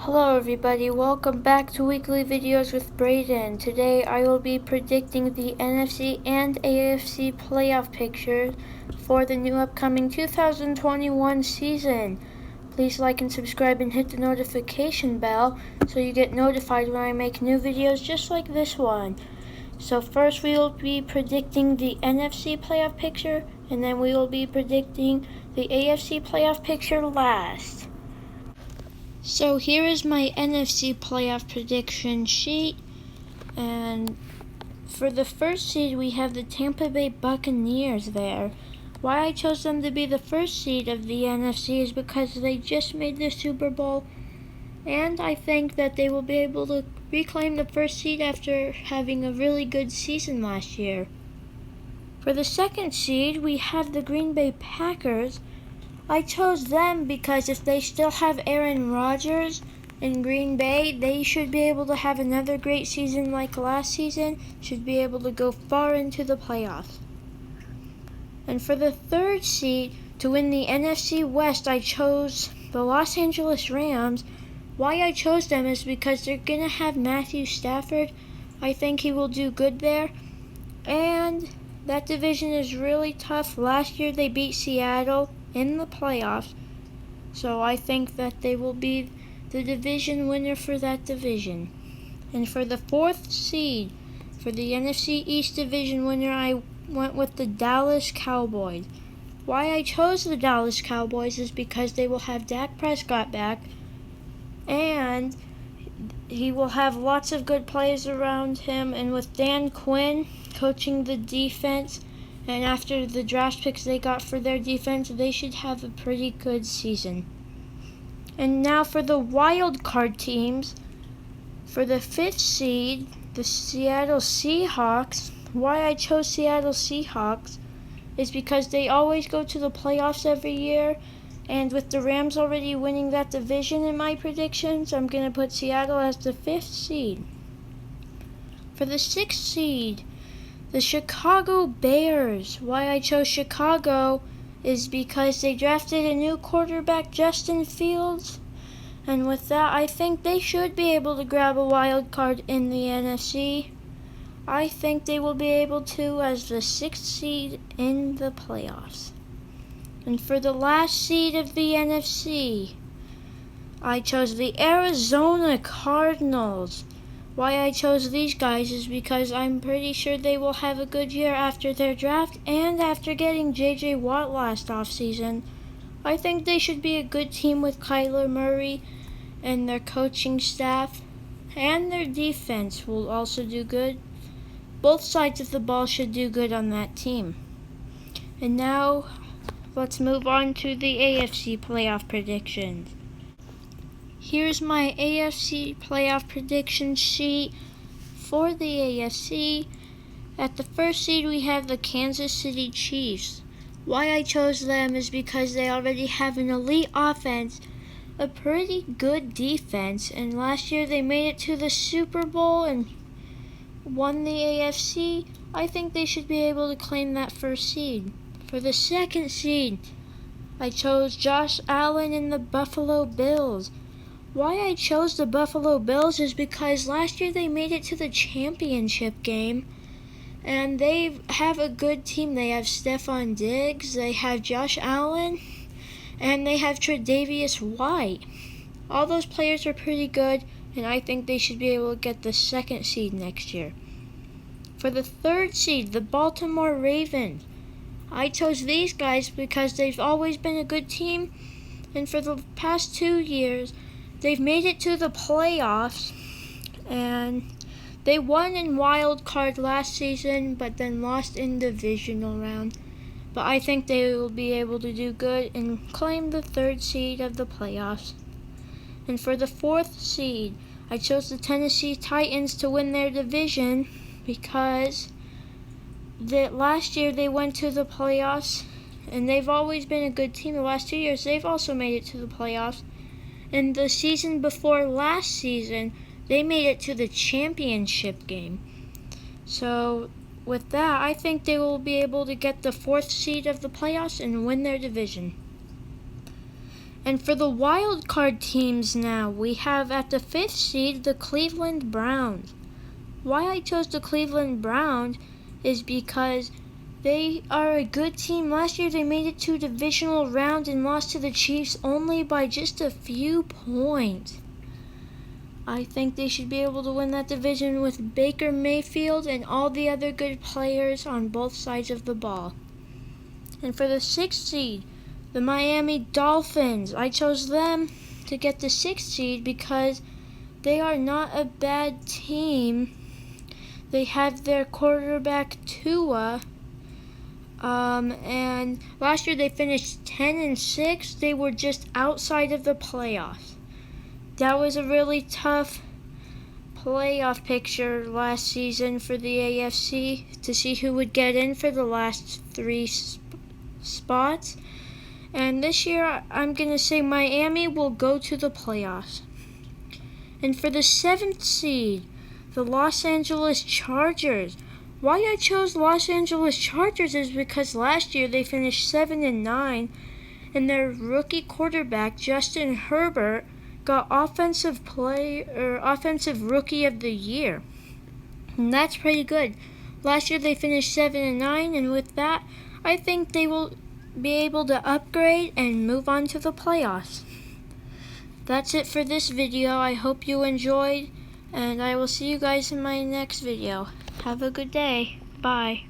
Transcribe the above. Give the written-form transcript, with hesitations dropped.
Hello everybody, welcome back to Weekly Videos with Brayden. Today I will be predicting the NFC and AFC playoff pictures for the new upcoming 2021 season. Please like and subscribe and hit the notification bell so you get notified when I make new videos just like this one. So first we will be predicting the NFC playoff picture, and then we will be predicting the AFC playoff picture last. So here is my NFC playoff prediction sheet, and for the first seed we have the Tampa Bay Buccaneers there. Why I chose them to be the first seed of the NFC is because they just made the Super Bowl, and I think that they will be able to reclaim the first seed after having a really good season last year. For the second seed we have the Green Bay Packers. I chose them because if they still have Aaron Rodgers in Green Bay, they should be able to have another great season like last season, should be able to go far into the playoffs. And for the third seed, to win the NFC West, I chose the Los Angeles Rams. Why I chose them is because they're going to have Matthew Stafford. I think he will do good there. And that division is really tough. Last year they beat Seattle in the playoffs, so I think that they will be the division winner for that division. And for the fourth seed, for the NFC East division winner, I went with the Dallas Cowboys. Why I chose the Dallas Cowboys is because they will have Dak Prescott back, and he will have lots of good players around him, and with Dan Quinn coaching the defense, and after the draft picks they got for their defense, they should have a pretty good season. And now for the wild card teams. For the fifth seed, the Seattle Seahawks. Why I chose Seattle Seahawks is because they always go to the playoffs every year, and with the Rams already winning that division in my predictions, I'm going to put Seattle as the fifth seed. For the sixth seed, the Chicago Bears. Why I chose Chicago is because they drafted a new quarterback, Justin Fields. And with that, I think they should be able to grab a wild card in the NFC. I think they will be able to as the sixth seed in the playoffs. And for the last seed of the NFC, I chose the Arizona Cardinals. Why I chose these guys is because I'm pretty sure they will have a good year after their draft and after getting J.J. Watt last offseason. I think they should be a good team with Kyler Murray and their coaching staff, and their defense will also do good. Both sides of the ball should do good on that team. And now let's move on to the AFC playoff predictions. Here's my AFC playoff prediction sheet for the AFC. At the first seed we have the Kansas City Chiefs. Why I chose them is because they already have an elite offense, a pretty good defense, and last year they made it to the Super Bowl and won the AFC. I think they should be able to claim that first seed. For the second seed, I chose Josh Allen and the Buffalo Bills. Why I chose the Buffalo Bills is because last year they made it to the championship game, and they have a good team. They have Stephon Diggs, they have Josh Allen, and they have Tre'Davious White. All those players are pretty good, and I think they should be able to get the second seed next year. For the third seed, the Baltimore Ravens. I chose these guys because they've always been a good team, and for the past 2 years, they've made it to the playoffs, and they won in wild card last season, but then lost in divisional round. But I think they will be able to do good and claim the third seed of the playoffs. And for the fourth seed, I chose the Tennessee Titans to win their division because last year they went to the playoffs, and they've always been a good team. The last 2 years, they've also made it to the playoffs. And the season before last season, they made it to the championship game. So with that, I think they will be able to get the fourth seed of the playoffs and win their division. And for the wild card teams now, we have at the 5th seed the Cleveland Browns. Why I chose the Cleveland Browns is because they are a good team. Last year they made it to divisional round and lost to the Chiefs only by just a few points. I think they should be able to win that division with Baker Mayfield and all the other good players on both sides of the ball. And for the 6th seed, the Miami Dolphins. I chose them to get the 6th seed because they are not a bad team. They have their quarterback Tua. And last year they finished 10-6. They were just outside of the playoffs. That was a really tough playoff picture last season for the AFC to see who would get in for the last 3 spots. And this year I'm going to say Miami will go to the playoffs. And for the 7th seed, the Los Angeles Chargers. Why I chose Los Angeles Chargers is because last year they finished 7-9, and their rookie quarterback Justin Herbert got offensive rookie of the year. And that's pretty good. Last year they finished 7-9, and with that, I think they will be able to upgrade and move on to the playoffs. That's it for this video. I hope you enjoyed, and I will see you guys in my next video. Have a good day. Bye.